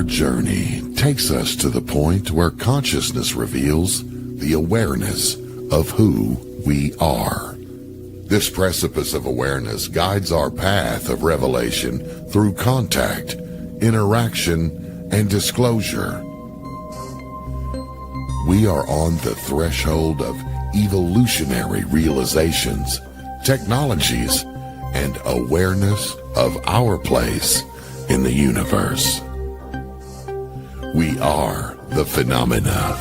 journey takes us to the point where consciousness reveals the awareness of who we are. This precipice of awareness guides our path of revelation through contact, interaction, and disclosure. We are on the threshold of evolutionary realizations, technologies, and awareness of our place in the universe. We are the phenomena.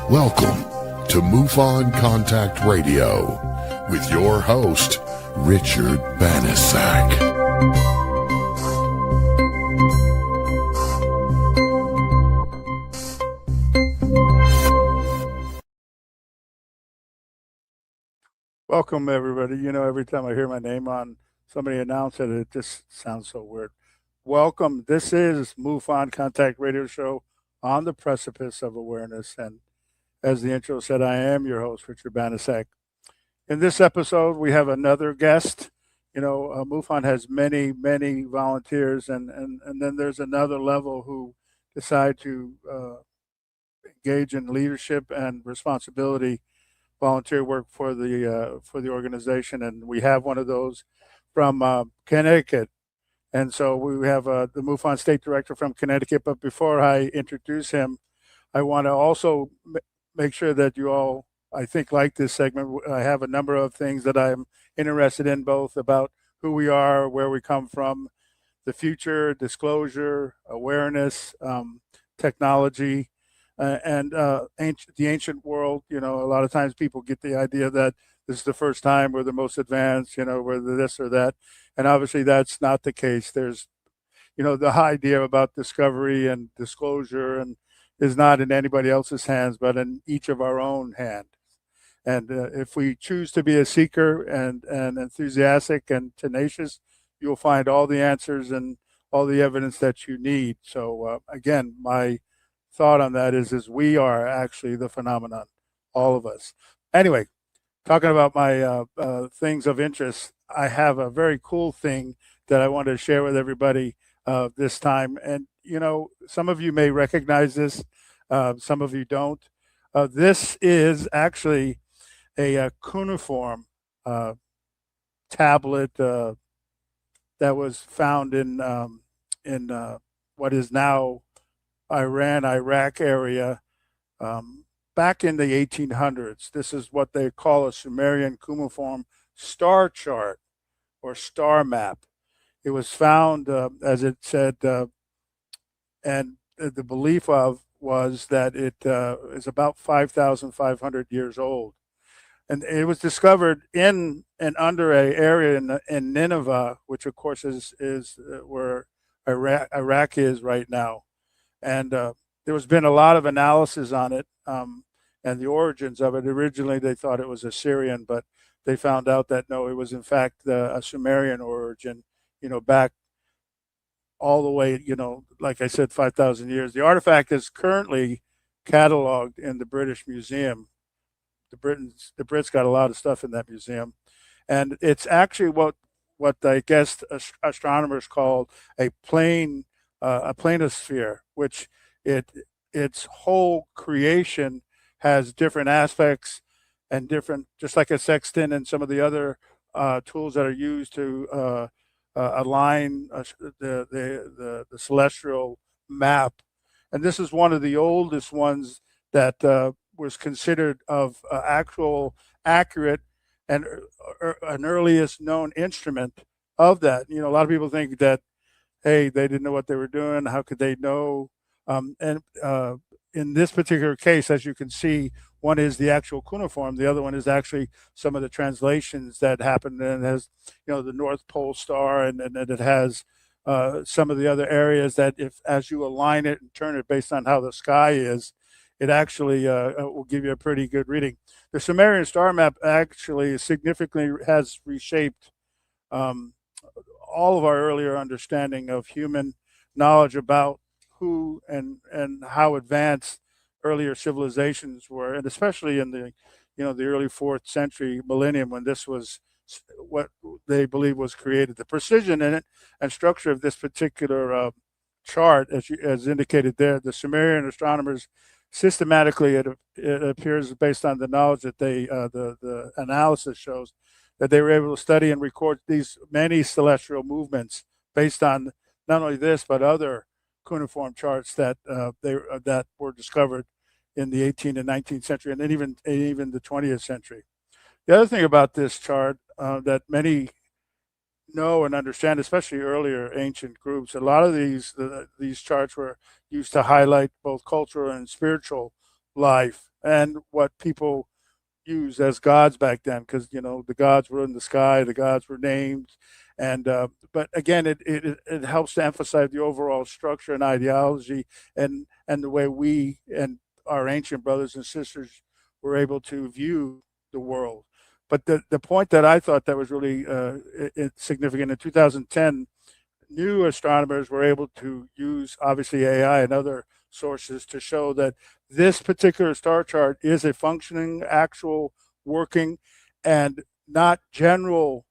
Welcome to MUFON Contact Radio with your host, Richard Banisak. Welcome, everybody. You know, every time I hear my name on somebody announce it just sounds so weird. Welcome. This is MUFON Contact Radio Show on the precipice of awareness. And as the intro said, I am your host, Richard Banisak. In this episode, we have another guest. You know, MUFON has many, many volunteers, and then there's another level who decide to engage in leadership and responsibility, volunteer work for the organization, and we have one of those from Connecticut. And so we have the MUFON State Director from Connecticut. But before I introduce him, I want to also make sure that you all, I think, like this segment. I have a number of things that I'm interested in, both about who we are, where we come from, the future, disclosure, awareness, technology, and the ancient world. You know, a lot of times people get the idea that this is the first time we're the most advanced, you know, we're this or that. And obviously that's not the case. There's, you know, the idea about discovery and disclosure and is not in anybody else's hands, but in each of our own hand. And if we choose to be a seeker and enthusiastic and tenacious, you'll find all the answers and all the evidence that you need. So again, my thought on that is we are actually the phenomenon, all of us. Anyway, talking about my things of interest, I have a very cool thing that I want to share with everybody this time. And, you know, some of you may recognize this, some of you don't. This is actually a cuneiform tablet that was found in what is now Iran, Iraq area back in the 1800s. This is what they call a Sumerian cuneiform star chart or star map. It was found, as it said, and the belief was that it is about 5,500 years old. And it was discovered in and under an area in Nineveh, which of course is where Iraq is right now. And there has been a lot of analysis on it and the origins of it. Originally, they thought it was Assyrian, but they found out that no, it was in fact a Sumerian origin, you know, back all the way, you know, like I said, 5,000 years. The artifact is currently cataloged in the British Museum. The Brits got a lot of stuff in that museum. And it's actually what I guess astronomers call a planisphere, which its whole creation has different aspects and different, just like a sextant and some of the other tools that are used to align the celestial map. And this is one of the oldest ones that was considered of actual accurate and an earliest known instrument of that. You know, a lot of people think that, hey, they didn't know what they were doing. How could they know? In this particular case, as you can see, one is the actual cuneiform. The other one is actually some of the translations that happened, and it has, you know, the North Pole star, and it has some of the other areas that, if as you align it and turn it based on how the sky is, it actually will give you a pretty good reading. The Sumerian star map actually significantly has reshaped all of our earlier understanding of human knowledge about who and how advanced earlier civilizations were, and especially in the the early 4th century millennium, when this was what they believe was created. The precision in it and structure of this particular chart, as indicated there, the Sumerian astronomers systematically, it appears based on the knowledge that the analysis shows, that they were able to study and record these many celestial movements based on not only this but other cuneiform charts that were discovered in the 18th and 19th century, and then even the 20th century. The other thing about this chart that many know and understand, especially earlier ancient groups, a lot of these charts were used to highlight both cultural and spiritual life and what people used as gods back then, because the gods were in the sky, the gods were named, and but again, it helps to emphasize the overall structure and ideology and the way we and our ancient brothers and sisters were able to view the world. But the point that I thought that was really significant in 2010, new astronomers were able to use obviously AI and other sources to show that this particular star chart is a functioning, actual, working, and not general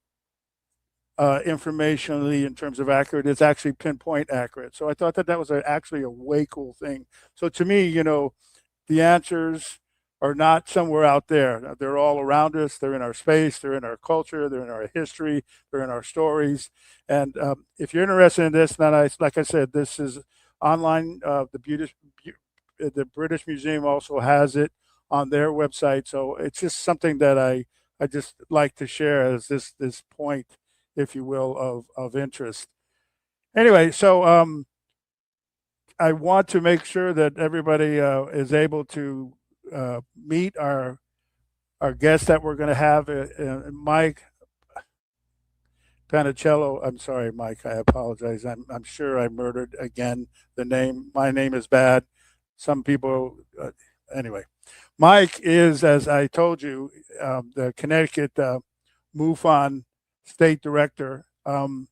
informationally in terms of accurate. It's actually pinpoint accurate. So I thought that was actually a way cool thing. So to me, the answers are not somewhere out there. They're all around us. They're in our space. They're in our culture. They're in our history. They're in our stories. And if you're interested in this, then like I said, this is online. The British Museum also has it on their website. So it's just something that I just like to share as this point, if you will, of interest. Anyway, so I want to make sure that everybody is able to meet our guest that we're going to have, Mike Panicello. I'm sorry, Mike. I apologize. I'm sure I murdered again the name. My name is bad. Some people, anyway. Mike is, as I told you, the Connecticut MUFON State Director. As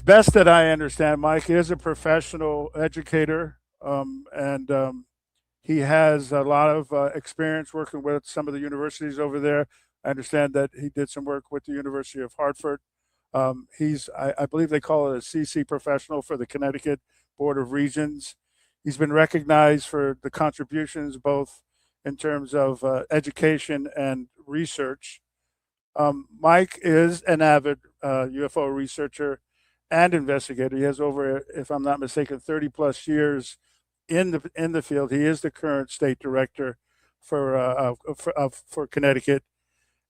best that I understand, Mike is a professional educator, and he has a lot of experience working with some of the universities over there. I understand that he did some work with the University of Hartford. I believe they call it a CC professional for the Connecticut Board of Regents. He's been recognized for the contributions both in terms of education and research. Mike is an avid UFO researcher and investigator. He has over, if I'm not mistaken, 30 plus years in the field. He is the current state director for Connecticut,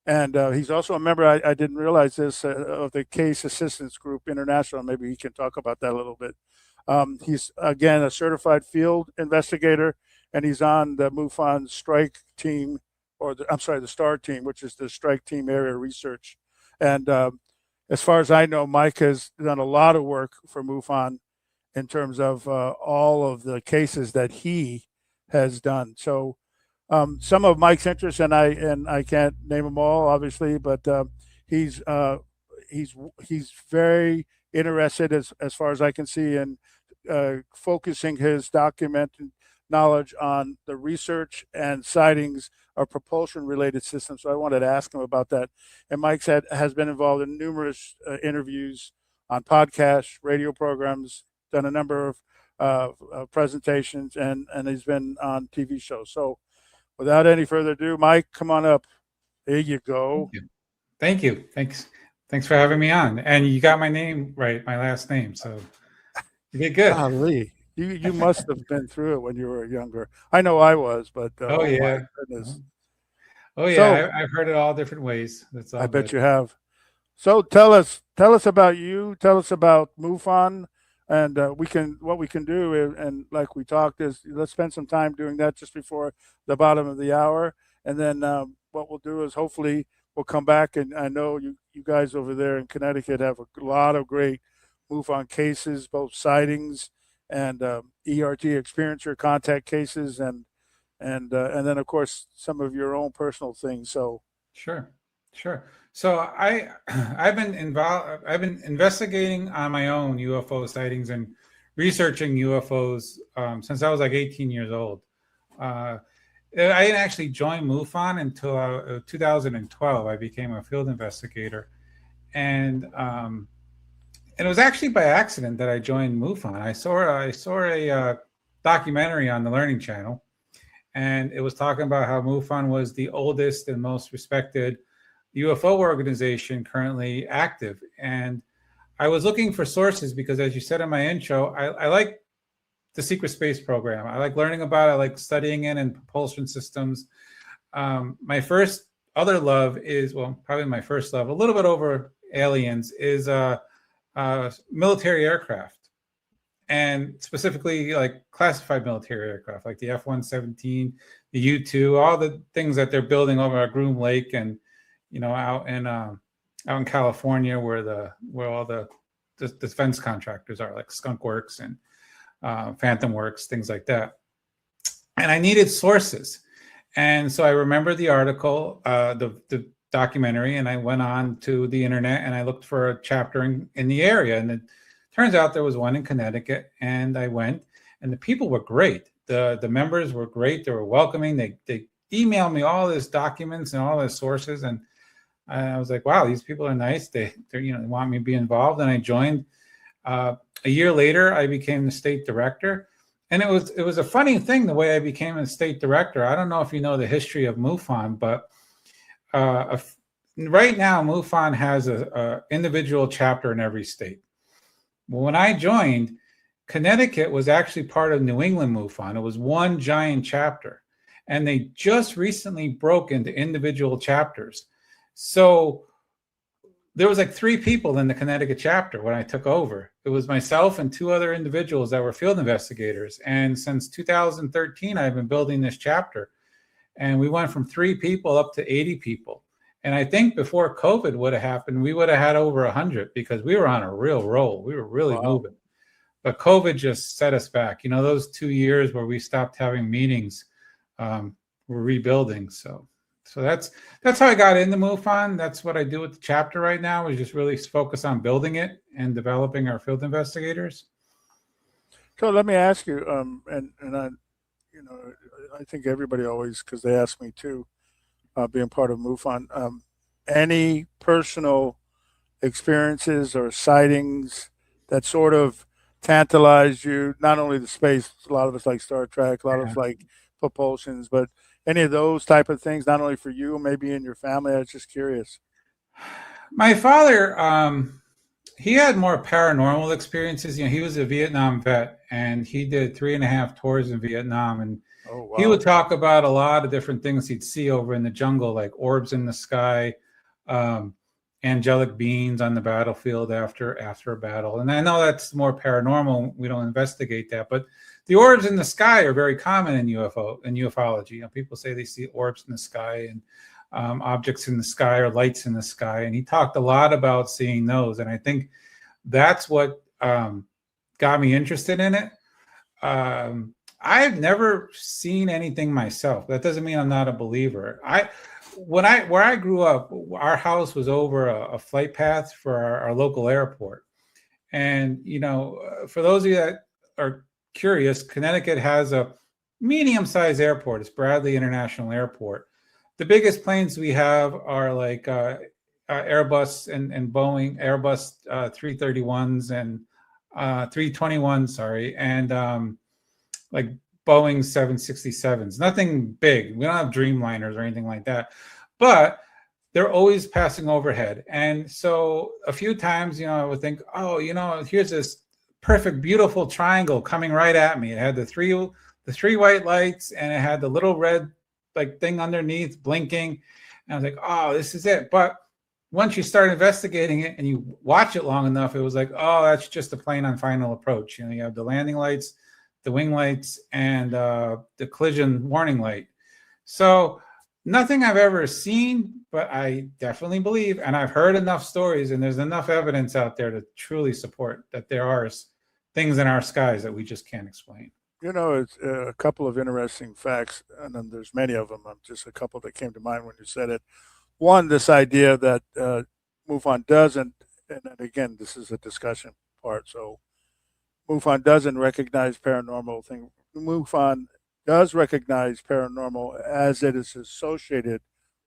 and he's also a member. I didn't realize this of the Case Assistance Group International. Maybe he can talk about that a little bit. He's again a certified field investigator, and he's on the MUFON strike team, the STAR team, which is the strike team area research. And as far as I know, Mike has done a lot of work for MUFON in terms of all of the cases that he has done. So some of Mike's interests, and I can't name them all, obviously, but he's very interested, as far as I can see, in focusing his documented knowledge on the research and sightings of propulsion-related systems. So I wanted to ask him about that. And Mike has been involved in numerous interviews on podcasts, radio programs, done a number of presentations, and he's been on TV shows. So without any further ado, Mike, come on up. There you go. Thank you. Thanks for having me on. And you got my name right, my last name. So you did good. Golly. You must have been through it when you were younger. I know I was, but oh yeah, my goodness. Oh yeah, I've heard it all different ways. That's all. I bet you have. So tell us about you. Tell us about MUFON, and what we can do, and like we talked, is let's spend some time doing that just before the bottom of the hour, and then what we'll do is hopefully we'll come back, and I know you guys over there in Connecticut have a lot of great MUFON cases, both sightings and ERT experiencer contact cases, and then of course some of your own personal things. So sure. So I've been investigating on my own UFO sightings and researching UFOs since I was like 18 years old. I didn't actually join MUFON until 2012. I became a field investigator, and it was actually by accident that I joined MUFON. I saw a documentary on the Learning Channel, and it was talking about how MUFON was the oldest and most respected UFO organization currently active. And I was looking for sources because, as you said in my intro, I like the secret space program. I like learning about it. I like studying it and propulsion systems. My first other love is, well, probably my first love, a little bit over aliens, is military aircraft, and specifically like classified military aircraft, like the F-117, the U-2, all the things that they're building over at Groom Lake, and out in California, where all the defense contractors are, like Skunk Works and Phantom Works, things like that. And I needed sources, and so I remember the article, the documentary, and I went on to the internet and I looked for a chapter in the area, and it turns out there was one in Connecticut, and I went, and the people were great. The members were great. They were welcoming. They emailed me all these documents and all these sources, and I was like, wow, these people are nice. They want me to be involved, and I joined. A year later, I became the state director, and it was a funny thing the way I became a state director. I don't know if you know the history of MUFON, but right now MUFON has a individual chapter in every state. Well, when I joined, Connecticut was actually part of New England MUFON. It was one giant chapter, and they just recently broke into individual chapters. So there was like 3 people in the Connecticut chapter when I took over. It was myself and 2 other individuals that were field investigators. And since 2013, I've been building this chapter. And we went from 3 people up to 80 people. And I think before COVID would have happened, we would have had over 100 because we were on a real roll. We were really moving. But COVID just set us back. Those 2 years where we stopped having meetings, we're rebuilding. So that's how I got into MUFON. That's what I do with the chapter right now, is just really focus on building it and developing our field investigators. So let me ask you, and I think everybody always, because they ask me too, being part of MUFON, any personal experiences or sightings that sort of tantalized you? Not only the space, a lot of us like Star Trek, a lot of us like propulsions, but any of those type of things, not only for you, maybe in your family. I was just curious. My father, he had more paranormal experiences. He was a Vietnam vet, and he did 3.5 tours in Vietnam. And he would talk about a lot of different things he'd see over in the jungle, like orbs in the sky, angelic beings on the battlefield after a battle. And I know that's more paranormal. We don't investigate that, but the orbs in the sky are very common in ufology. People say they see orbs in the sky and objects in the sky or lights in the sky. And he talked a lot about seeing those. And I think that's what got me interested in it. I've never seen anything myself. That doesn't mean I'm not a believer. Where I grew up, our house was over a flight path for our local airport. And, for those of you that are curious, Connecticut has a medium-sized airport. It's Bradley International Airport. The biggest planes we have are like Airbus and Boeing, Airbus 331s and 321s, sorry, and like Boeing 767s. Nothing big. We don't have Dreamliners or anything like that, but they're always passing overhead. And so a few times, I would think, here's this perfect, beautiful triangle coming right at me. It had the three white lights, and it had the little red thing underneath blinking. And I was like, oh, this is it. But once you start investigating it and you watch it long enough, it was like, oh, that's just a plane on final approach. You have the landing lights, the wing lights, and the collision warning light. So nothing I've ever seen, but I definitely believe, and I've heard enough stories, and there's enough evidence out there to truly support that there are things in our skies that we just can't explain. It's a couple of interesting facts, and then there's many of them. Just a couple that came to mind when you said it. One, this idea that MUFON doesn't, and again, this is a discussion part, so MUFON doesn't recognize paranormal thing. MUFON does recognize paranormal as it is associated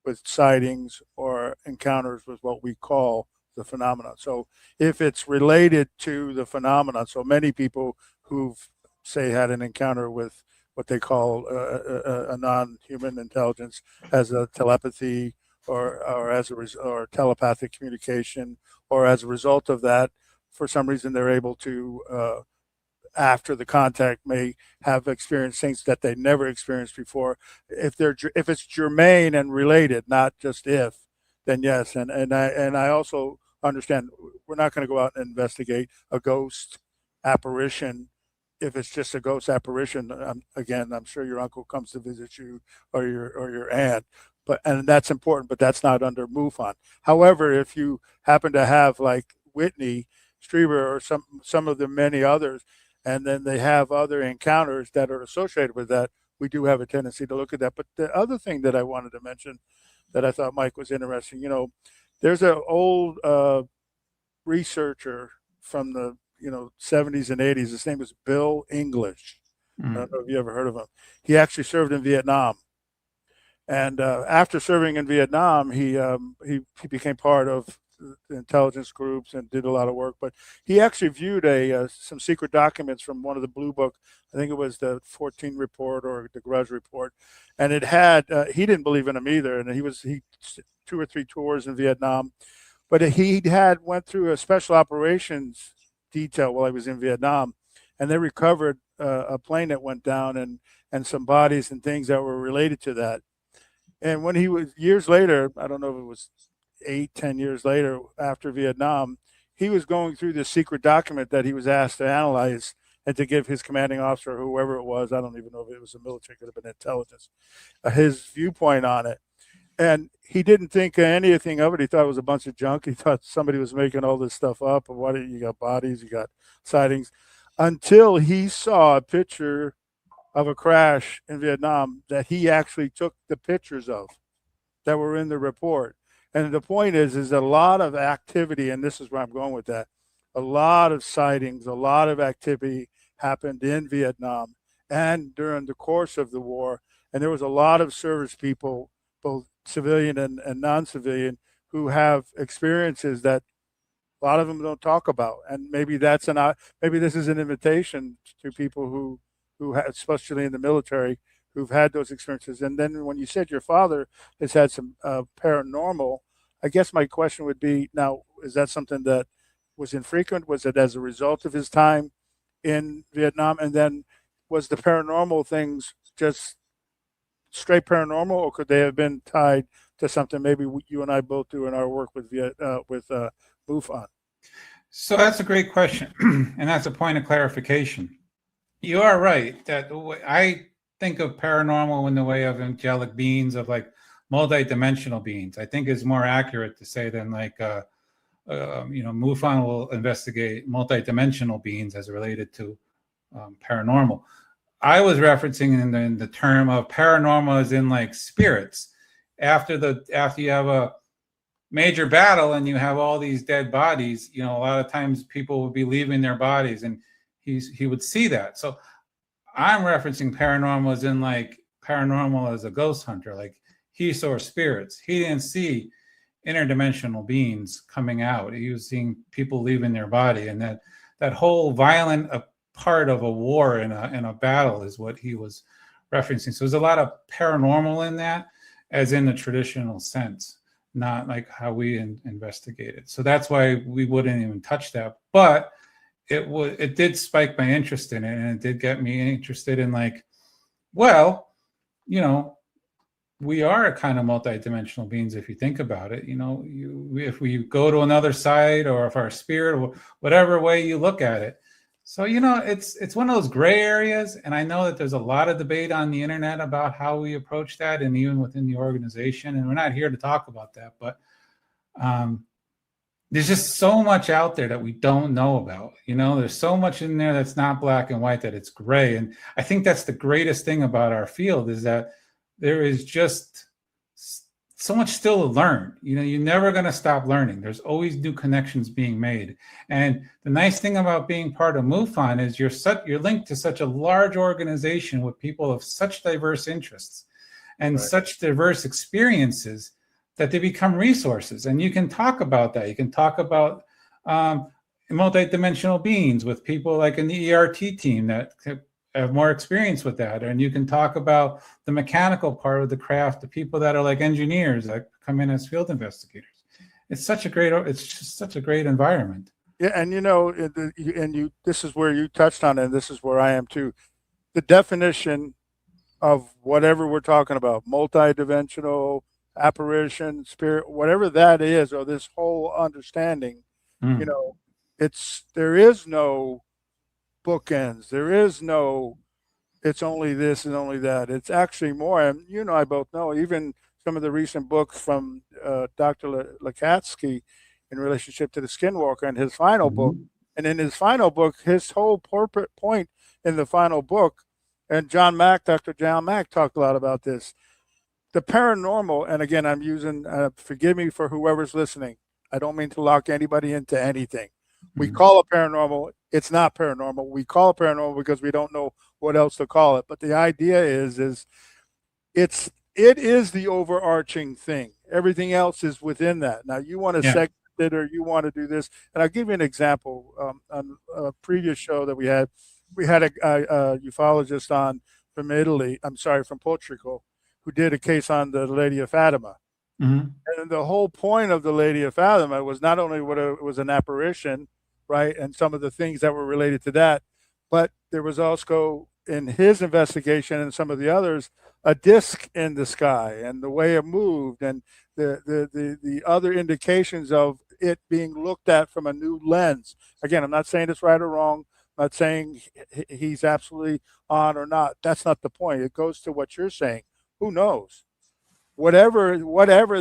with sightings or encounters with what we call the phenomenon. So if it's related to the phenomenon, so many people who've, say, had an encounter with what they call a non-human intelligence as a telepathy or as or telepathic communication, or as a result of that, for some reason they're able to, after the contact, may have experienced things that they never experienced before. If it's germane and related, not just if, then yes. And I also understand we're not going to go out and investigate a ghost apparition. If it's just a ghost apparition, again, I'm sure your uncle comes to visit you, or your aunt, and that's important, but that's not under MUFON. However, if you happen to have, like Whitney Strieber or some of the many others, and then they have other encounters that are associated with that, we do have a tendency to look at that. But the other thing that I wanted to mention that I thought Mike was interesting, there's an old researcher from the 70s and 80s. His name was Bill English. I don't know if you ever heard of him. He actually served in Vietnam. And after serving in Vietnam, he became part of the intelligence groups and did a lot of work. But he actually viewed some secret documents from one of the Blue Book. I think it was the 14 report or the Grudge report, and it had. He didn't believe in them either, and he 2 or 3 tours in Vietnam, but he had went through a special operations detail while he was in Vietnam, and they recovered a plane that went down and some bodies and things that were related to that. And when he was years later, I don't know if it was 8-10 years later after Vietnam, he was going through this secret document that he was asked to analyze and to give his commanding officer, or whoever it was, I don't even know if it was the military, could have been intelligence, his viewpoint on it. And he didn't think anything of it. He thought it was a bunch of junk. He thought somebody was making all this stuff up. And you got bodies, you got sightings, until he saw a picture of a crash in Vietnam that he actually took the pictures of that were in the report. And the point is a lot of activity, and this is where I'm going with that. A lot of sightings, a lot of activity happened in Vietnam and during the course of the war. And there was a lot of service people, both civilian and non-civilian, who have experiences that a lot of them don't talk about. And maybe maybe this is an invitation to people who especially in the military, who've had those experiences. And then when you said your father has had some paranormal, I guess my question would be, now, is that something that was infrequent? Was it as a result of his time in Vietnam? And then was the paranormal things just straight paranormal, or could they have been tied to something maybe you and I both do in our work with MUFON? So that's a great question. And that's a point of clarification. You are right that I think of paranormal in the way of angelic beings, of like multi-dimensional beings. I think is more accurate to say than like, MUFON will investigate multi-dimensional beings as related to paranormal. I was referencing in the term of paranormal as in like spirits. After you have a major battle and you have all these dead bodies, a lot of times people would be leaving their bodies, and he would see that. So I'm referencing paranormal as in like paranormal as a ghost hunter. Like he saw spirits. He didn't see interdimensional beings coming out. He was seeing people leaving their body, and that whole violent part of a war in a battle is what he was referencing. So there's a lot of paranormal in that, as in the traditional sense, not like how we investigate it. So that's why we wouldn't even touch that. But it did spike my interest in it, and it did get me interested in like, well, we are kind of multidimensional beings if you think about it. If we go to another side, or if our spirit, or whatever way you look at it. So it's one of those gray areas, and I know that there's a lot of debate on the internet about how we approach that, and even within the organization. And we're not here to talk about that, but there's just so much out there that we don't know about. There's so much in there that's not black and white, that it's gray. And I think that's the greatest thing about our field, is that there is just so much still to learn. You're never going to stop learning. There's always new connections being made. And the nice thing about being part of MUFON is you're linked to such a large organization with people of such diverse interests and such diverse experiences that they become resources. And you can talk about that. You can talk about multidimensional beings with people like in the ERT team that have more experience with that. And you can talk about the mechanical part of the craft, the people that are like engineers that come in as field investigators. It's just such a great environment. Yeah. And, this is where you touched on it, and this is where I am too. The definition of whatever we're talking about, multidimensional, apparition, spirit, whatever that is, or this whole understanding, there is no bookends. There is no, it's only this and only that. It's actually more, and I both know, even some of the recent books from Dr. Lakatsky in relationship to the Skinwalker and his final book. And in his final book, his whole point in the final book, and Dr. John Mack talked a lot about this, the paranormal, and again, I'm using, forgive me for whoever's listening, I don't mean to lock anybody into anything. We call it paranormal. It's not paranormal. We call it paranormal because we don't know what else to call it. But the idea is it is the overarching thing. Everything else is within that. Now you want to segment it, or you want to do this. And I'll give you an example. On a previous show that we had a ufologist on from Italy. From Portugal, who did a case on the Lady of Fatima. And the whole point of the Lady of Fatima was not only what it was an apparition, right, and some of the things that were related to that, but there was also, in his investigation and some of the others, a disc in the sky and the way it moved, and the other indications of it being looked at from a new lens. Again, I'm not saying it's right or wrong. I'm not saying he's absolutely on or not. That's not the point. It goes to what you're saying. Who knows? Whatever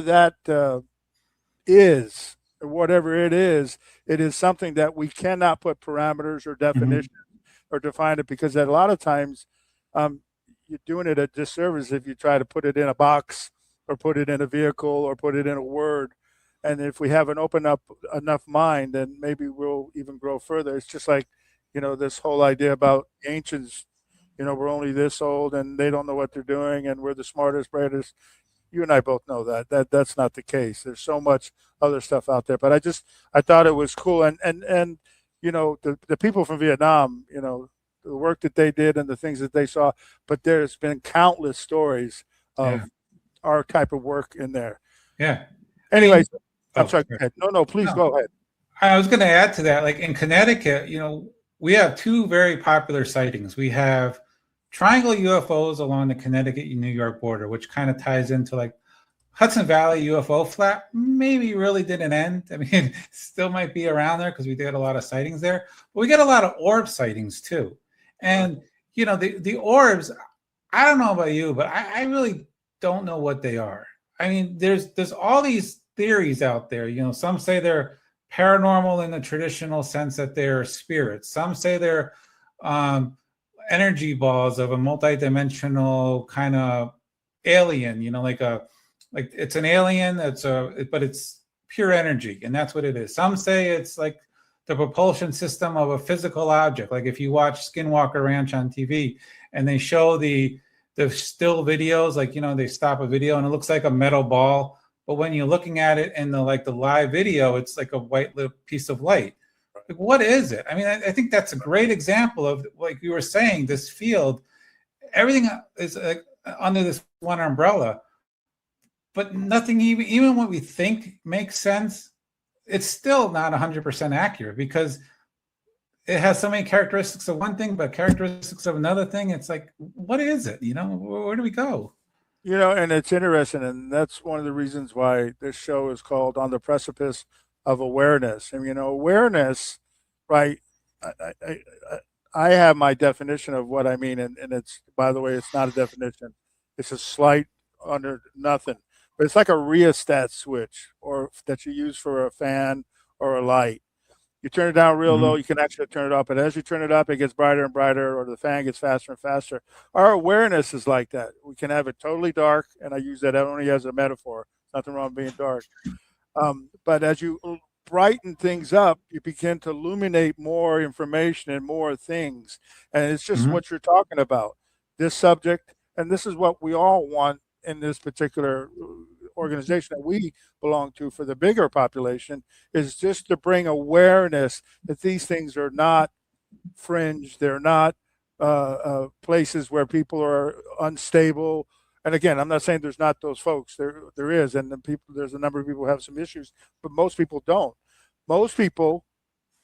that is, whatever it is something that we cannot put parameters or definitions or define it, because a lot of times you're doing it a disservice if you try to put it in a box or put it in a vehicle or put it in a word. And if we have an open up enough mind, then maybe we'll even grow further. It's just like, this whole idea about ancients, we're only this old and they don't know what they're doing and we're the smartest, brightest. You and I both know that's not the case. There's so much other stuff out there, but I thought it was cool. And the people from Vietnam, the work that they did and the things that they saw, but there's been countless stories of our type of work in there. Yeah. Anyways, I'm sorry. Go ahead. No, please go ahead. I was going to add to that, like in Connecticut, we have two very popular sightings. We have triangle UFOs along the Connecticut and New York border, which kind of ties into like Hudson Valley UFO flap. Maybe really didn't end. I mean, still might be around there because we did a lot of sightings there. But we get a lot of orb sightings too. And, the orbs, I don't know about you, but I really don't know what they are. I mean, there's all these theories out there. Some say they're paranormal in the traditional sense that they're spirits. Some say they're energy balls of a multidimensional kind of alien, like it's an alien but it's pure energy, and that's what it is. Some say it's like the propulsion system of a physical object. Like if you watch Skinwalker Ranch on TV and they show the still videos, like, they stop a video and it looks like a metal ball, but when you're looking at it in the live video, it's like a white piece of light. Like, what is it? I mean, I think that's a great example of, like you were saying, this field, everything is like under this one umbrella, but nothing, even what we think makes sense, it's still not 100% accurate, because it has so many characteristics of one thing, but characteristics of another thing. It's like, what is it? Where do we go? And it's interesting, and that's one of the reasons why this show is called On the Precipice of Awareness. And, awareness, right, I have my definition of what I mean, and it's, by the way, it's not a definition. It's a slight under nothing. But it's like a rheostat switch, or that you use for a fan or a light. You turn it down real low, you can actually turn it up. But as you turn it up, it gets brighter and brighter, or the fan gets faster and faster. Our awareness is like that. We can have it totally dark, and I use that only as a metaphor, Nothing wrong with being dark. But as you brighten things up, you begin to illuminate more information and more things. And it's just what you're talking about, this subject. And this is what we all want in this particular organization that we belong to for the bigger population, is just to bring awareness that these things are not fringe. They're not places where people are unstable. And again, I'm not saying there's not those folks. There is, and there's a number of people who have some issues, but most people don't. Most people,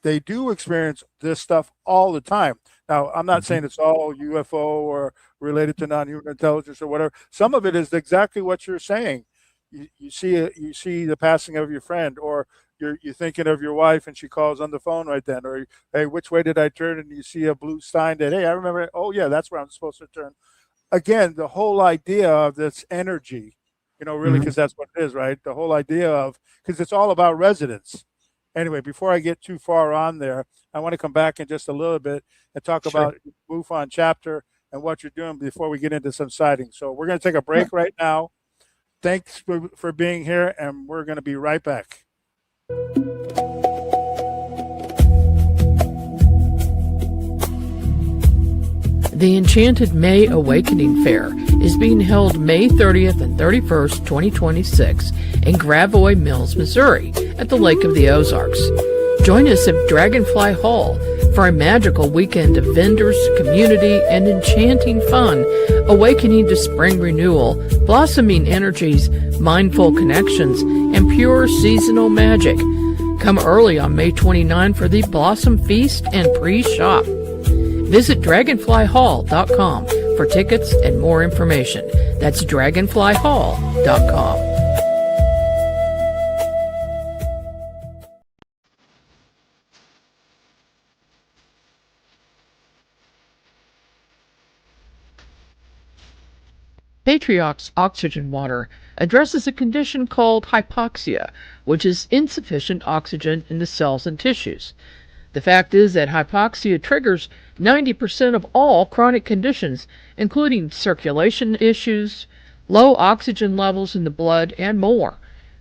they do experience this stuff all the time. Now, I'm not saying it's all UFO or related to non-human intelligence or whatever. Some of it is exactly what you're saying. You see the passing of your friend, or you're thinking of your wife and she calls on the phone right then, or hey, which way did I turn? And you see a blue sign that, hey, I remember. Oh yeah, that's where I'm supposed to turn. Again, the whole idea of this energy, really, because that's what it is, right? The whole idea of, because it's all about resonance. Anyway, before I get too far on there, I want to come back in just a little bit and talk about MUFON chapter and what you're doing before we get into some sightings. So we're going to take a break right now. Thanks for being here, and we're going to be right back. The Enchanted May Awakening Fair is being held May 30th and 31st, 2026 in Gravois Mills, Missouri at the Lake of the Ozarks. Join us at Dragonfly Hall for a magical weekend of vendors, community, and enchanting fun, awakening to spring renewal, blossoming energies, mindful connections, and pure seasonal magic. Come early on May 29 for the Blossom Feast and pre-shop. Visit dragonflyhall.com for tickets and more information. That's dragonflyhall.com. Patriox Oxygen Water addresses a condition called hypoxia, which is insufficient oxygen in the cells and tissues. The fact is that hypoxia triggers 90% of all chronic conditions, including circulation issues, low oxygen levels in the blood, and more.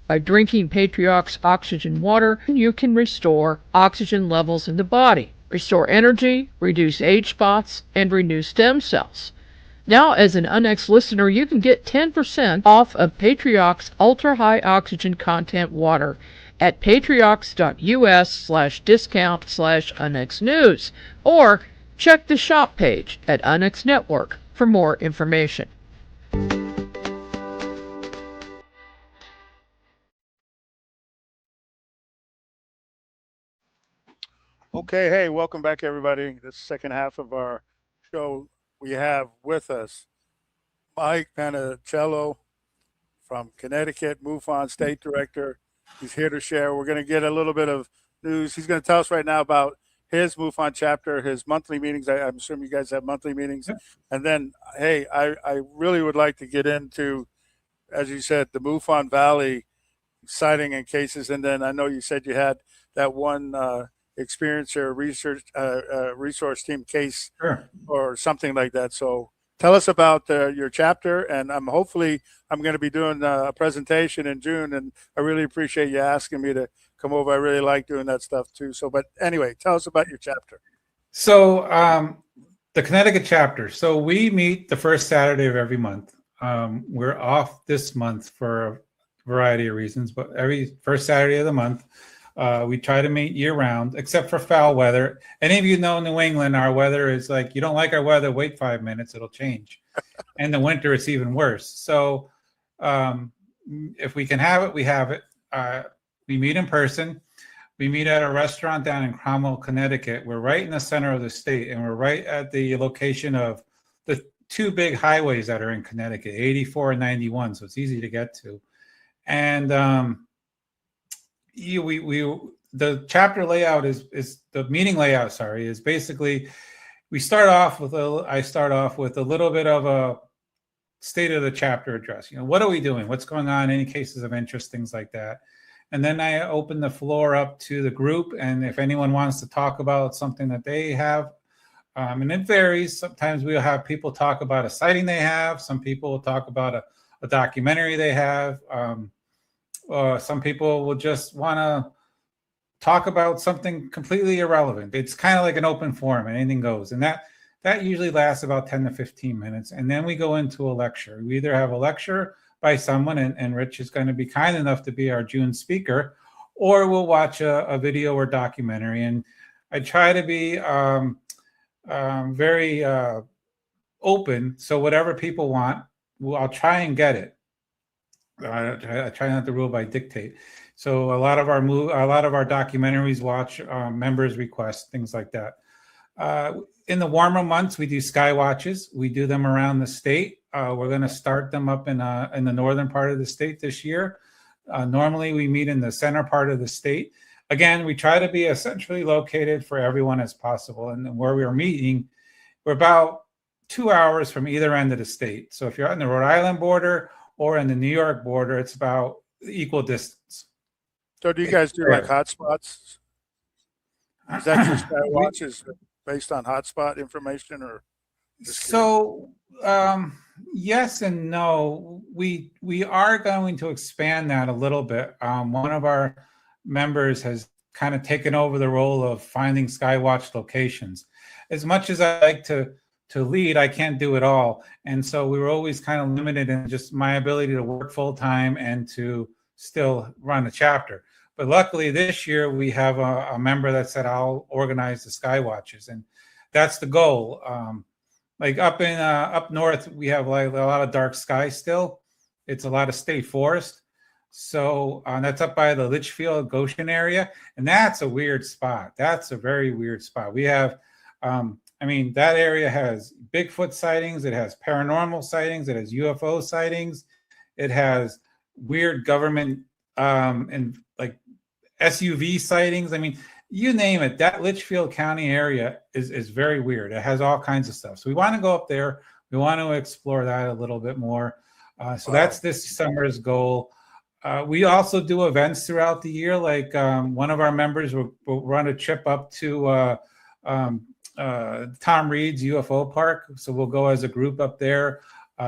By drinking Patriox Oxygen Water, you can restore oxygen levels in the body, restore energy, reduce age spots, and renew stem cells. Now, as an UNX listener, you can get 10% off of Patriox Ultra High Oxygen Content Water at patriox.us/discount/UNX News, or check the shop page at UNX Network for more information. Okay, hey, welcome back, everybody. This second half of our show, we have with us Mike Panicello from Connecticut, MUFON State Director. He's here to share. We're going to get a little bit of news. He's going to tell us right now about his MUFON chapter, his monthly meetings. I'm assuming you guys have monthly meetings. And then, hey, I really would like to get into, as you said, the MUFON Valley sighting and cases. And then I know you said you had that one experiencer resource team case or something like that. So tell us about your chapter, and I'm going to be doing a presentation in June, and I really appreciate you asking me to come over. I really like doing that stuff too. So, but anyway, tell us about your chapter. So the Connecticut chapter. So we meet the first Saturday of every month. We're off this month for a variety of reasons, but every first Saturday of the month, we try to meet year round, except for foul weather. Any of you know New England, our weather is like, you don't like our weather, wait 5 minutes, it'll change. And the winter, it's even worse. So if we can have it, we have it. We meet in person. We meet at a restaurant down in Cromwell, Connecticut. We're right in the center of the state, and we're right at the location of the two big highways that are in Connecticut, 84 and 91, so it's easy to get to. And the chapter layout is the meeting layout, is basically, I start off with a little bit of a state of the chapter address. What are we doing? What's going on? Any cases of interest, things like that. And then I open the floor up to the group. And if anyone wants to talk about something that they have, and it varies. Sometimes we'll have people talk about a sighting they have. Some people will talk about a documentary they have. Some people will just want to talk about something completely irrelevant. It's kind of like an open forum, and anything goes. And that usually lasts about 10 to 15 minutes. And then we go into a lecture. We either have a lecture by someone, and Rich is going to be kind enough to be our June speaker, or we'll watch a video or documentary. And I try to be very open. So whatever people want, I'll try and get it. I try not to rule by dictate. So a lot of our documentaries watch members' requests, things like that. In the warmer months, we do sky watches. We do them around the state. We're going to start them up in the northern part of the state this year. Normally, we meet in the center part of the state. Again, we try to be as centrally located for everyone as possible. And where we're meeting, we're about 2 hours from either end of the state. So if you're on the Rhode Island border or in the New York border, it's about equal distance. So do you guys do like hotspots? Is that your sky watches based on hotspot information, or? So yes and no. We are going to expand that a little bit. One of our members has kind of taken over the role of finding skywatch locations. As much as I like to lead, I can't do it all. And so we were always kind of limited in just my ability to work full time and to still run a chapter. But luckily this year we have a member that said, I'll organize the sky watches. And that's the goal. Like up north, we have like a lot of dark sky still. It's a lot of state forest. So that's up by the Litchfield, Goshen area. And that's a weird spot. That's a very weird spot. We have, that area has Bigfoot sightings. It has paranormal sightings. It has UFO sightings. It has weird government and like SUV sightings. I mean, you name it. That Litchfield County area is very weird. It has all kinds of stuff. So we want to go up there. We want to explore that a little bit more. So that's this summer's goal. We also do events throughout the year. Like one of our members will run a trip up to Tom Reed's UFO Park. So we'll go as a group up there.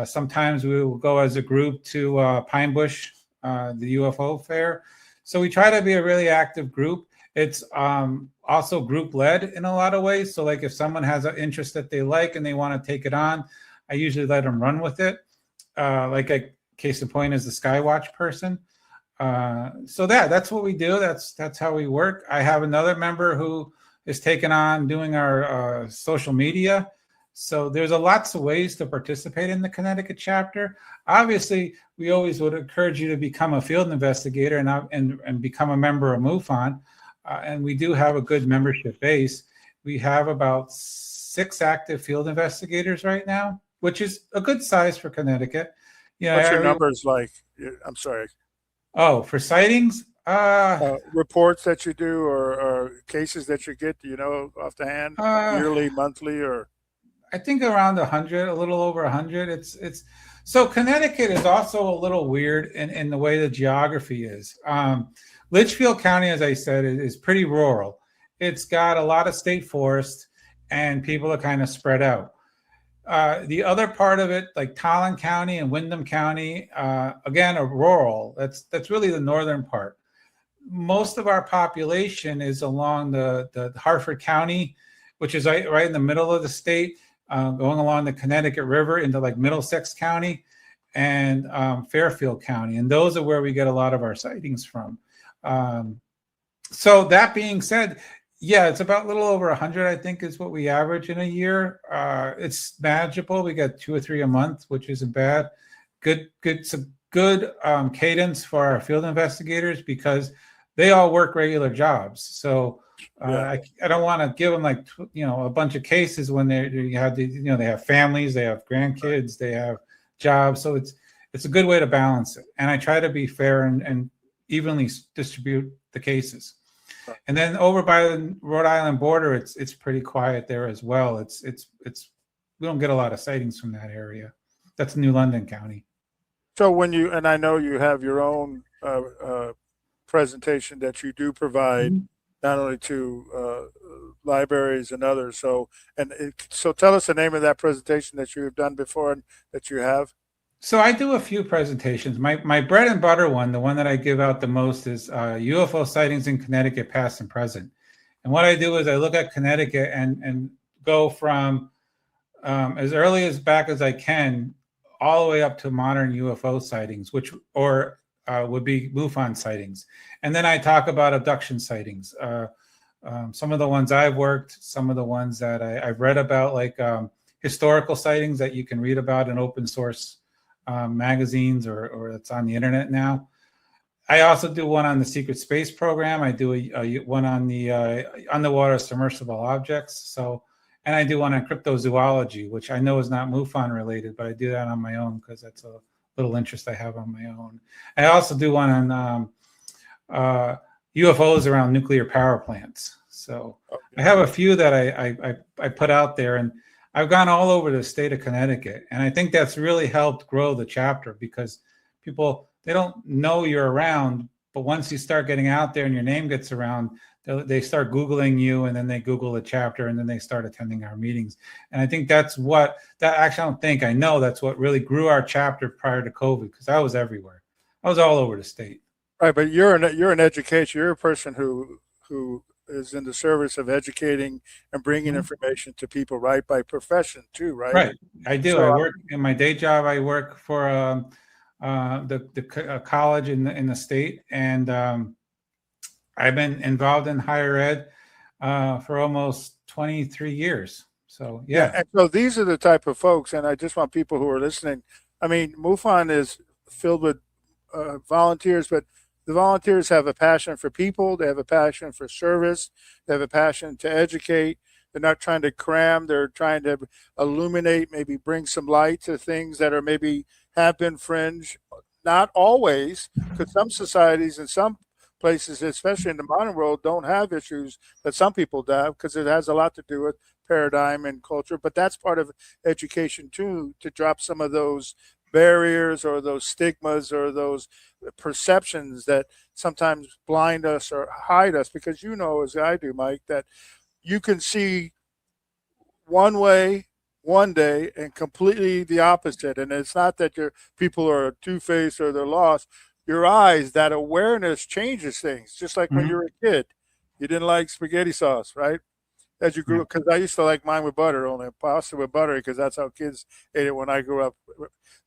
Sometimes we will go as a group to Pine Bush, the UFO fair. So we try to be a really active group. It's also group led in a lot of ways. So like if someone has an interest that they like and they want to take it on, I usually let them run with it. Like a case in point is the Skywatch person. So that's what we do. That's how we work. I have another member who is taking on doing our social media. So there's lots of ways to participate in the Connecticut chapter. Obviously, we always would encourage you to become a field investigator and become a member of MUFON. And we do have a good membership base. We have about 6 active field investigators right now, which is a good size for Connecticut. What's your numbers like? I'm sorry. Oh, for sightings? Reports that you do or cases that you get, do you know off the hand? Yearly, monthly, or? I think around 100, a little over 100. It's so Connecticut is also a little weird in the way the geography is. Litchfield County, as I said, is pretty rural. It's got a lot of state forest, and people are kind of spread out. The other part of it, like Talon County and Windham County, again, are rural. That's really the northern part. Most of our population is along the Hartford County, which is right in the middle of the state, going along the Connecticut River into like Middlesex County and Fairfield County. And those are where we get a lot of our sightings from. So that being said, yeah, it's about a little over 100, I think, is what we average in a year. It's manageable. We get 2 or 3 a month, which isn't bad. Good cadence for our field investigators because they all work regular jobs. So I don't want to give them like a bunch of cases when they have families, they have grandkids, they have jobs. So it's a good way to balance it. And I try to be fair and evenly distribute the cases. And then over by the Rhode Island border, it's pretty quiet there as well. It's we don't get a lot of sightings from that area. That's New London County. So and I know you have your own presentation that you do provide not only to libraries and others. So tell us the name of that presentation that you have done before and that you have. So I do a few presentations. My bread and butter one, the one that I give out the most, is UFO sightings in Connecticut, past and present. And what I do is I look at Connecticut and go from as early as back as I can, all the way up to modern UFO sightings, which would be MUFON sightings. And then I talk about abduction sightings. Some of the ones I've worked, some of the ones that I've read about, like historical sightings that you can read about in open source magazines or it's on the internet now. I also do one on the secret space program. I do one on the underwater submersible objects. So, and I do one on cryptozoology, which I know is not MUFON related, but I do that on my own because that's a little interest I have on my own. I also do one on UFOs around nuclear power plants. So I have a few that I put out there, and I've gone all over the state of Connecticut. And I think that's really helped grow the chapter because people, they don't know you're around, but once you start getting out there and your name gets around, they start Googling you, and then they Google the chapter, and then they start attending our meetings. And I think that's what, I know that's what really grew our chapter prior to COVID, because I was everywhere. I was all over the state. Right, but you're an educator. You're a person who is in the service of educating and bringing information to people, right? By profession too, right? Right, I do. So, I work in my day job. I work for the college in the state, and I've been involved in higher ed for almost 23 years. So yeah. And so these are the type of folks, and I just want people who are listening. I mean, MUFON is filled with volunteers, but the volunteers have a passion for people. They have a passion for service. They have a passion to educate. They're not trying to cram. They're trying to illuminate, maybe bring some light to things that are maybe have been fringe. Not always, because some societies and some places, especially in the modern world, don't have issues that some people have, because it has a lot to do with paradigm and culture. But that's part of education too, to drop some of those barriers or those stigmas or those perceptions that sometimes blind us or hide us, because you know, as I do, Mike, that you can see one way one day and completely the opposite. And it's not that your people are two-faced or they're lost. Your eyes, that awareness changes things. Just like when you were a kid, you didn't like spaghetti sauce, right? As you grew up, because I used to like mine with butter, only pasta with butter, because that's how kids ate it when I grew up.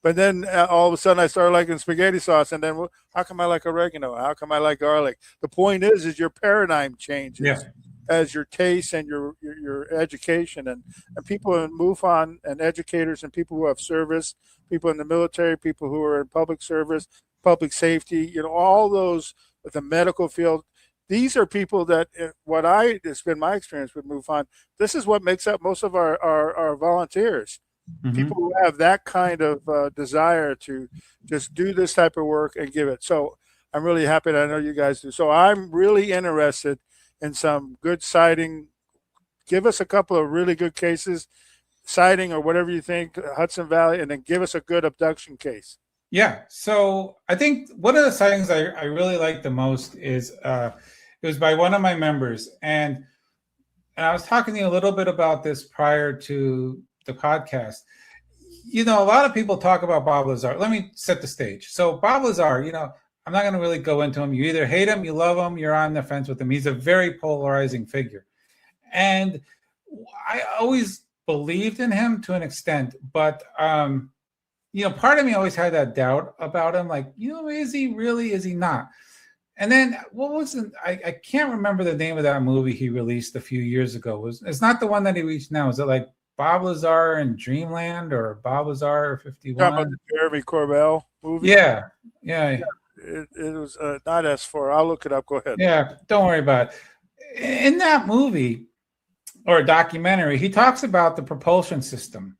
But then all of a sudden I started liking spaghetti sauce, and then how come I like oregano? How come I like garlic? The point is your paradigm changes as your taste and your education, and people in MUFON and educators and people who have service, people in the military, people who are in public service, public safety, you know, all those, the medical field. These are people that it's been my experience with MUFON. This is what makes up most of our volunteers. People who have that kind of desire to just do this type of work and give it. So I'm really happy that I know you guys do. So I'm really interested in some good sighting. Give us a couple of really good cases, sighting or whatever you think, Hudson Valley, and then give us a good abduction case. Yeah. So I think one of the sightings I really like the most is it was by one of my members. And I was talking to you a little bit about this prior to the podcast. You know, a lot of people talk about Bob Lazar. Let me set the stage. So Bob Lazar, you know, I'm not going to really go into him. You either hate him, you love him, you're on the fence with him. He's a very polarizing figure. And I always believed in him to an extent, but you know, part of me always had that doubt about him. Like, you know, is he really? Is he not? And then what was it? I can't remember the name of that movie he released a few years ago. It's not the one that he reached now. Is it like Bob Lazar in Dreamland or Bob Lazar 51? Talking about the Jeremy Corbell movie? Yeah. It was not S4. I'll look it up. Go ahead. Yeah, don't worry about it. In that movie or documentary, he talks about the propulsion system.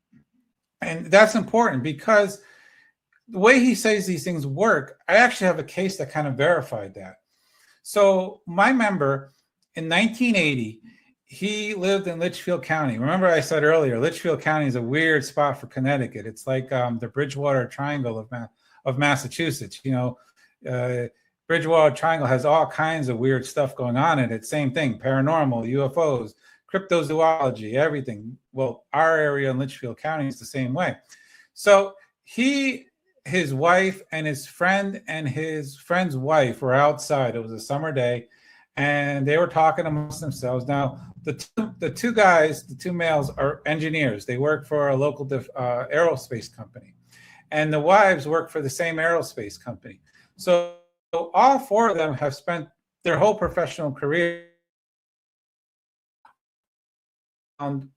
And that's important because the way he says these things work, I actually have a case that kind of verified that. So my member in 1980, he lived in Litchfield County. Remember I said earlier, Litchfield County is a weird spot for Connecticut. It's like the Bridgewater Triangle of Massachusetts. You know, Bridgewater Triangle has all kinds of weird stuff going on in it. Same thing, paranormal, UFOs, cryptozoology, everything. Well, our area in Litchfield County is the same way. So he his wife and his friend and his friend's wife were outside. It was a summer day, and they were talking amongst themselves. Now, the two guys, the two males, are engineers. They work for a local aerospace company, and the wives work for the same aerospace company. So all four of them have spent their whole professional career on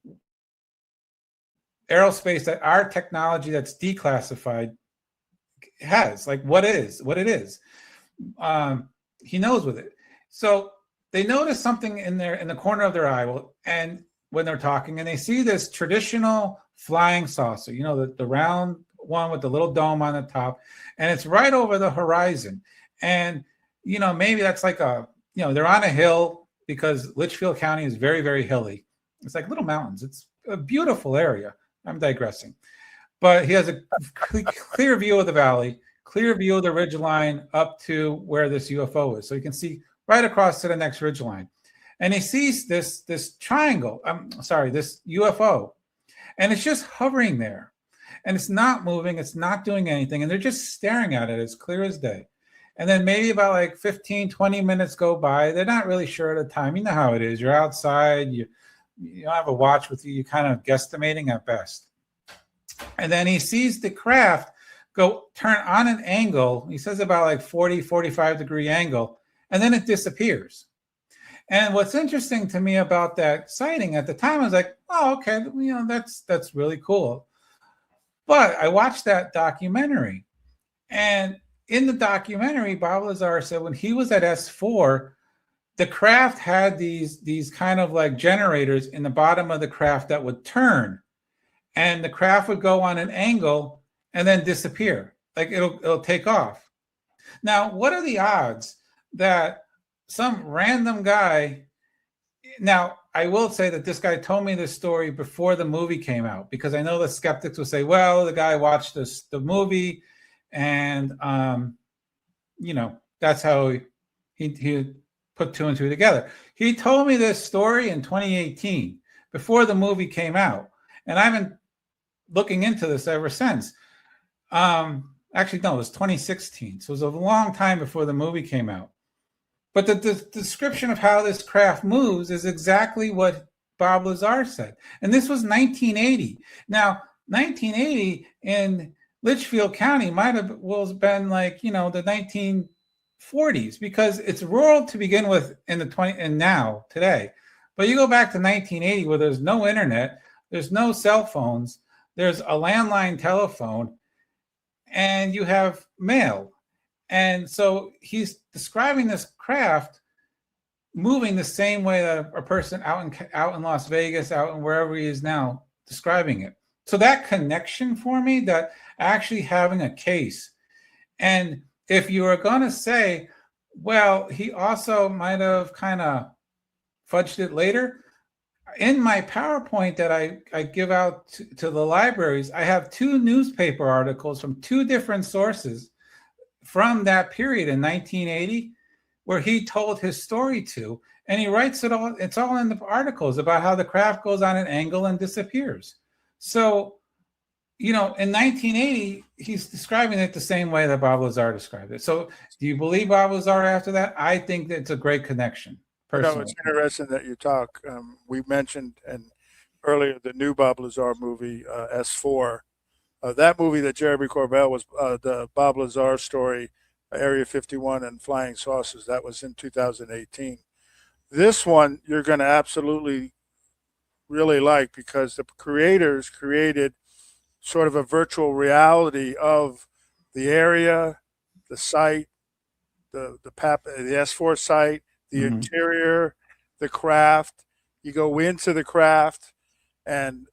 aerospace, that our technology that's declassified has, like what it is. He knows with it. So they notice something in the corner of their eye, and when they're talking, and they see this traditional flying saucer, the round one with the little dome on the top, and it's right over the horizon. And maybe that's like they're on a hill, because Litchfield County is very, very hilly. It's like little mountains. It's a beautiful area. I'm digressing. But he has a clear view of the valley, clear view of the ridge line up to where this UFO is. So you can see right across to the next ridge line. And he sees this triangle, this UFO. And it's just hovering there. And it's not moving. It's not doing anything. And they're just staring at it as clear as day. And then maybe about like 15, 20 minutes go by. They're not really sure at the time. You know how it is. You're outside. You don't have a watch with you. You're kind of guesstimating at best. And then he sees the craft turn on an angle. He says about like 40, 45 degree angle. And then it disappears. And what's interesting to me about that sighting at the time, I was like, oh, okay, that's really cool. But I watched that documentary. And in the documentary, Bob Lazar said when he was at S4, the craft had these kind of like generators in the bottom of the craft that would turn, and the craft would go on an angle and then disappear. Like it'll take off. Now, what are the odds that some random guy? Now, I will say that this guy told me this story before the movie came out, because I know the skeptics will say, well, the guy watched the movie, and that's how he put two and two together. He told me this story in 2018 before the movie came out, and I've been looking into this ever since. Actually, no, it was 2016, so it was a long time before the movie came out. But the description of how this craft moves is exactly what Bob Lazar said, and this was 1980. Now, 1980 in Litchfield County might have been like, the 1940s, because it's rural to begin with now today. But you go back to 1980, where there's no internet, there's no cell phones, there's a landline telephone, and you have mail. And so he's describing this craft moving the same way that a person out in Las Vegas, out in wherever he is now, describing it. So that connection for me, that actually having a case. And if you are going to say, well, he also might have kind of fudged it later, in my PowerPoint that I give out to the libraries, I have two newspaper articles from two different sources from that period in 1980, where he told his story to, and he writes it all. It's all in the articles about how the craft goes on an angle and disappears. So, in 1980, he's describing it the same way that Bob Lazar described it. So do you believe Bob Lazar after that? I think that it's a great connection, personally. It's interesting that you talk. We mentioned earlier the new Bob Lazar movie, S4. That movie that Jeremy Corbell was, the Bob Lazar story, Area 51 and Flying Saucers, that was in 2018. This one you're going to absolutely really like, because the creators created sort of a virtual reality of the area, the site, the S4 site, the interior, the craft. You go into the craft, and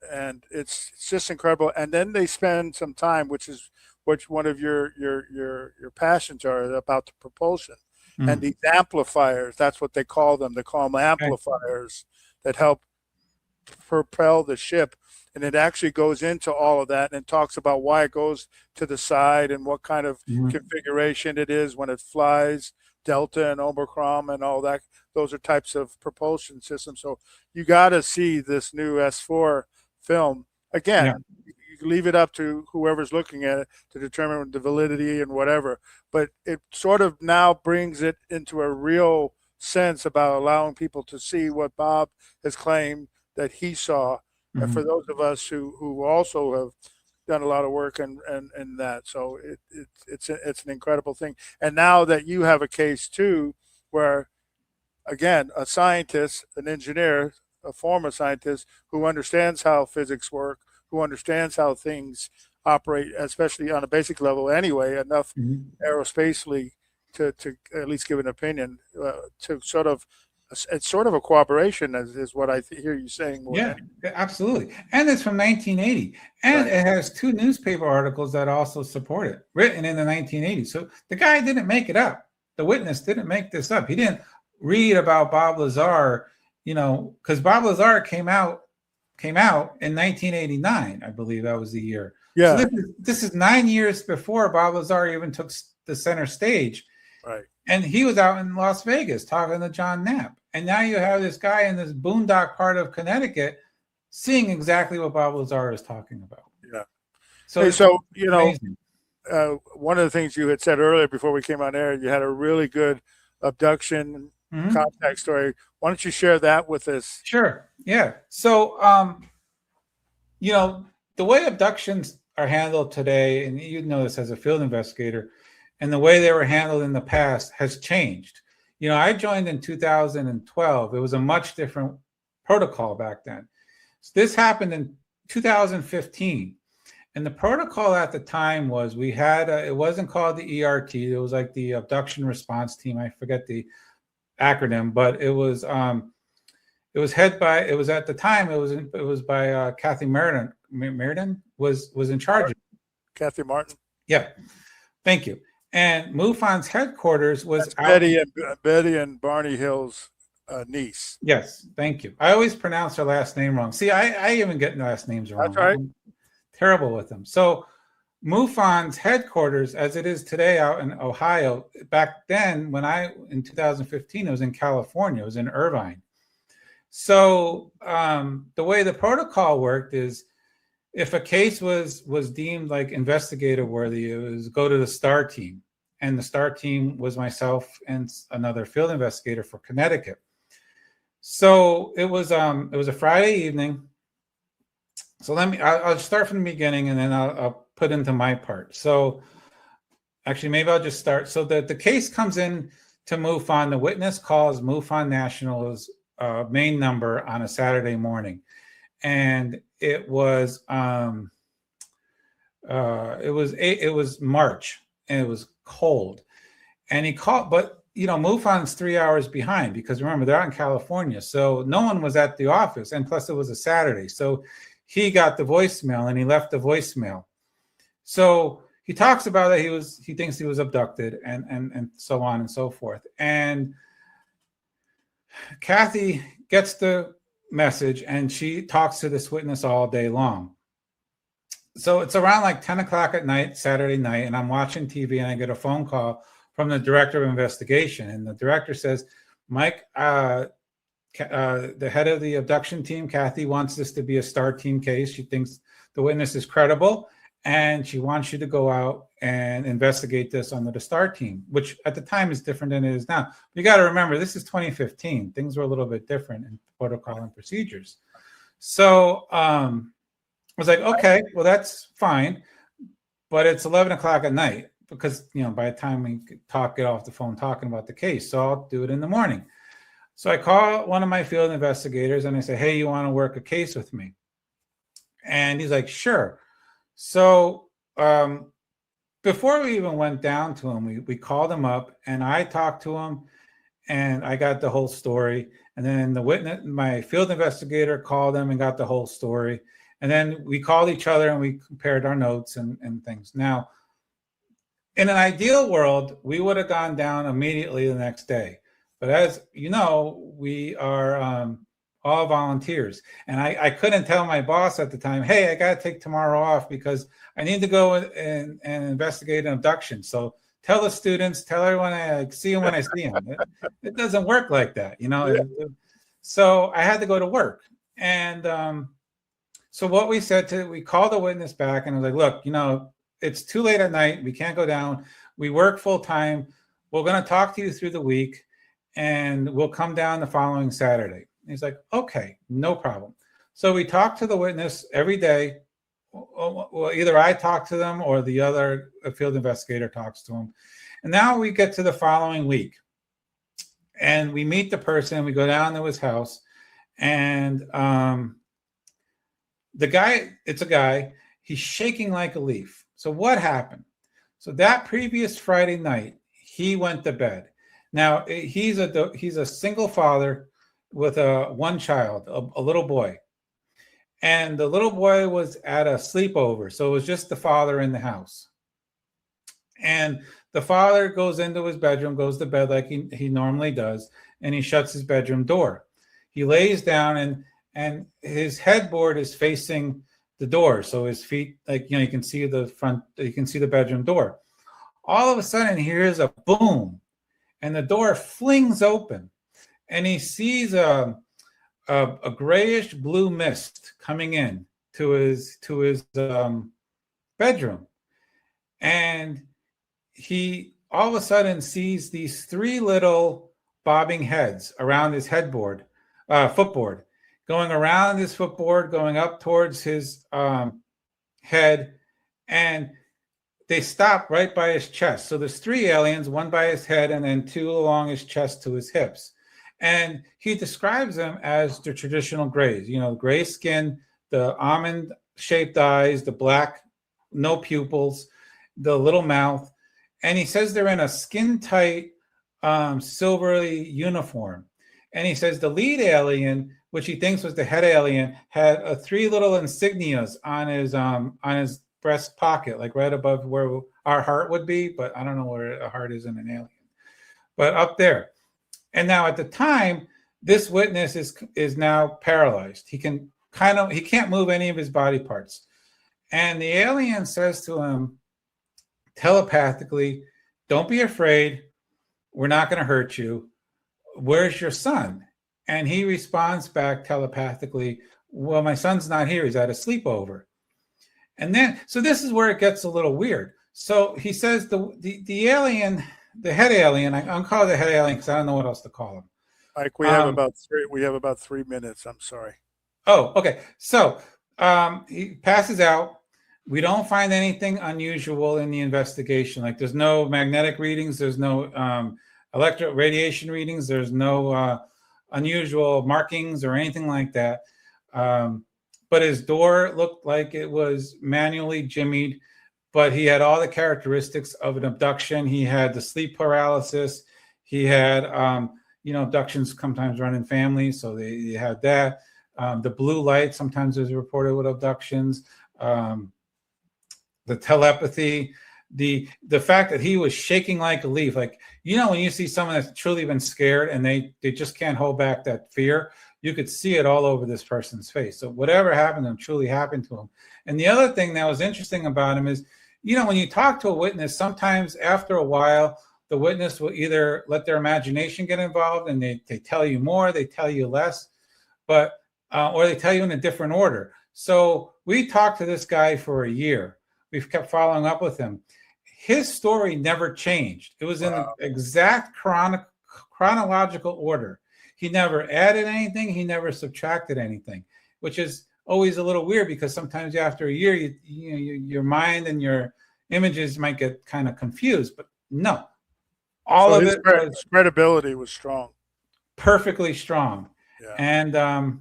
it's just incredible. And then they spend some time, which one of your passions are, about the propulsion and these amplifiers. That's what they call them. They call them amplifiers that help propel the ship. And it actually goes into all of that and talks about why it goes to the side and what kind of configuration it is when it flies, Delta and Omicron and all that. Those are types of propulsion systems. So you got to see this new S4 film. Again, you you leave it up to whoever's looking at it to determine the validity and whatever. But it sort of now brings it into a real sense about allowing people to see what Bob has claimed that he saw. And for those of us who also have done a lot of work and that, so it's an incredible thing. And now that you have a case too, where again, a scientist, an engineer, a former scientist who understands how physics work, who understands how things operate, especially on a basic level anyway, enough aerospatially to at least give an opinion, to sort of, it's sort of a cooperation is what I hear you saying. Yeah, absolutely. And it's from 1980. And it has 2 newspaper articles that also support it, written in the 1980s. So the guy didn't make it up. The witness didn't make this up. He didn't read about Bob Lazar, because Bob Lazar came out in 1989, I believe that was the year. Yeah. So this is 9 years before Bob Lazar even took the center stage. Right. And he was out in Las Vegas talking to John Knapp. And now you have this guy in this boondock part of Connecticut seeing exactly what Bob Lazar is talking about. Yeah. So, one of the things you had said earlier before we came on air, you had a really good abduction contact story. Why don't you share that with us? Sure. Yeah. So, the way abductions are handled today, and you know this as a field investigator, and the way they were handled in the past has changed. I joined in 2012. It was a much different protocol back then. So this happened in 2015. And the protocol at the time was we had, it wasn't called the ERT. It was like the Abduction Response Team. I forget the acronym, but it was at the time, it was by Kathy Meriden. Meriden was in charge. Kathy Martin. Yeah. Thank you. And MUFON's headquarters was Betty and Barney Hill's niece. Yes, thank you. I always pronounce her last name wrong. See, I even get last names wrong. That's right. I'm terrible with them. So MUFON's headquarters, as it is today out in Ohio, back then in 2015, it was in California. It was in Irvine. So the way the protocol worked is, if a case was deemed like investigator worthy, it was go to the STAR team. And the STAR team was myself and another field investigator for Connecticut. So it was a Friday evening. So I'll start from the beginning and then I'll put into my part. So actually, maybe I'll just start. So the case comes in to MUFON. The witness calls MUFON National's main number on a Saturday morning. And it was March and it was cold, and he called, but MUFON's 3 hours behind because remember they're out in California, so no one was at the office, and plus it was a Saturday, so he got the voicemail and he left the voicemail. So he talks about that he thinks he was abducted and so on and so forth, and Kathy gets the message and she talks to this witness all day long. So it's around like 10 o'clock at night, Saturday night, and I'm watching TV and I get a phone call from the director of investigation. And the director says, Mike, the head of the abduction team, Kathy, wants this to be a STAR team case. She thinks the witness is credible and she wants you to go out and investigate this under the STAR team, which at the time is different than it is now. You got to remember, this is 2015. Things were a little bit different in protocol and procedures. So I was like, okay, well, that's fine. But it's 11 o'clock at night because, by the time we get off the phone talking about the case, so I'll do it in the morning. So I call one of my field investigators and I say, hey, you want to work a case with me? And he's like, sure. So before we even went down to him, we called him up and I talked to him and I got the whole story. And then the witness, my field investigator, called him and got the whole story. And then we called each other and we compared our notes and things. Now, in an ideal world, we would have gone down immediately the next day. But as you know, we are all volunteers. And I couldn't tell my boss at the time, hey, I got to take tomorrow off because I need to go and investigate an abduction. So tell the students, tell everyone I see them when I see them. It doesn't work like that, Yeah. So I had to go to work. And So what we said we called the witness back and was like, look, it's too late at night. We can't go down. We work full time. We're going to talk to you through the week and we'll come down the following Saturday. And he's like, okay, no problem. So we talk to the witness every day. Well, either I talk to them or the other field investigator talks to them. And now we get to the following week and we meet the person. We go down to his house and it's a guy, he's shaking like a leaf. So what happened? So that previous Friday night, he went to bed. Now he's a single father with one child, a little boy. And the little boy was at a sleepover. So it was just the father in the house. And the father goes into his bedroom, goes to bed like he normally does, and he shuts his bedroom door. He lays down and his headboard is facing the door. So his feet, you can see the bedroom door. All of a sudden, he hears a boom and the door flings open and he sees a grayish blue mist coming in to his bedroom. And he all of a sudden sees these three little bobbing heads around his footboard, going around his footboard, going up towards his head, and they stop right by his chest. So there's three aliens, one by his head and then two along his chest to his hips. And he describes them as the traditional grays, gray skin, the almond-shaped eyes, the black, no pupils, the little mouth. And he says they're in a skin-tight, silvery uniform. And he says the lead alien, which he thinks was the head alien, had three little insignias on his breast pocket, like right above where our heart would be, but I don't know where a heart is in an alien, but up there. And now at the time, this witness is now paralyzed. He can't move any of his body parts. And the alien says to him telepathically, don't be afraid. We're not going to hurt you. Where's your son? And he responds back telepathically, well, my son's not here. He's at a sleepover. And then, so this is where it gets a little weird. So he says the alien, the head alien, I'm calling it the head alien because I don't know what else to call him. Mike, we have about 3 minutes. I'm sorry. Oh, okay. So he passes out. We don't find anything unusual in the investigation. Like there's no magnetic readings. There's no electro radiation readings. There's no unusual markings or anything like that. But his door looked like it was manually jimmied, but he had all the characteristics of an abduction. He had the sleep paralysis. He had, abductions sometimes run in families, so they had that. The blue light sometimes is reported with abductions. The telepathy, the fact that he was shaking like a leaf, like, when you see someone that's truly been scared and they just can't hold back that fear, you could see it all over this person's face. So whatever happened to him truly happened to him. And the other thing that was interesting about him is, when you talk to a witness, sometimes after a while, the witness will either let their imagination get involved and they tell you more, they tell you less, but or they tell you in a different order. So we talked to this guy for a year. We've kept following up with him. His story never changed. It was in the exact chronological order. He never added anything. He never subtracted anything, which is always a little weird because sometimes after a year, your mind and your images might get kind of confused. But no, his credibility was strong, perfectly strong. Yeah. And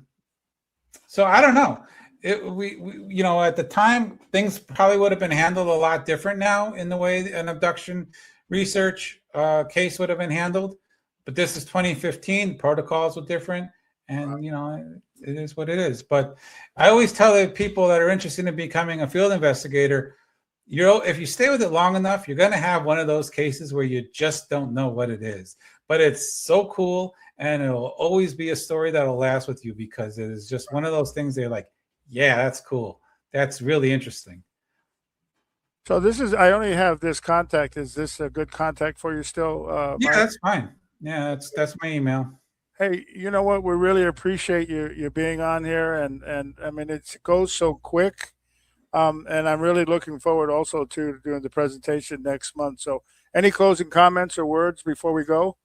so I don't know. We at the time, things probably would have been handled a lot different now in the way an abduction research case would have been handled. But this is 2015. Protocols were different, and it is what it is. But I always tell the people that are interested in becoming a field investigator, if you stay with it long enough, you're going to have one of those cases where you just don't know what it is. But it's so cool, and it'll always be a story that'll last with you because it is just one of those things they're like, yeah, that's cool. That's really interesting. So I only have this contact. Is this a good contact for you still? Yeah, Mike? That's fine. Yeah, that's my email. Hey, you know what? We really appreciate you being on here, and I mean it goes so quick, and I'm really looking forward also to doing the presentation next month. So, any closing comments or words before we go?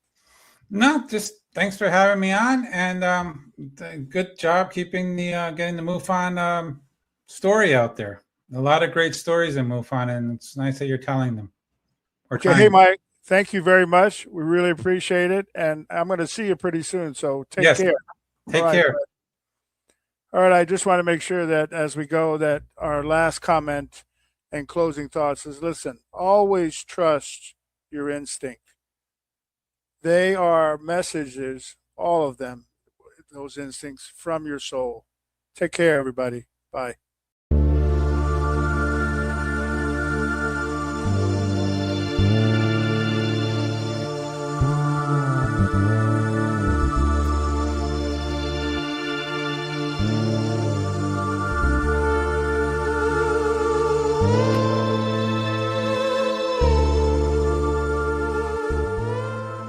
No, just thanks for having me on, and good job keeping the getting the MUFON story out there. A lot of great stories in MUFON, and it's nice that you're telling them. Okay, hey Mike, thank you very much. We really appreciate it, and I'm going to see you pretty soon. So take care. Take care. All right, I just want to make sure that as we go, that our last comment and closing thoughts is: listen, always trust your instinct. They are messages, all of them, those instincts from your soul. Take care, everybody. Bye.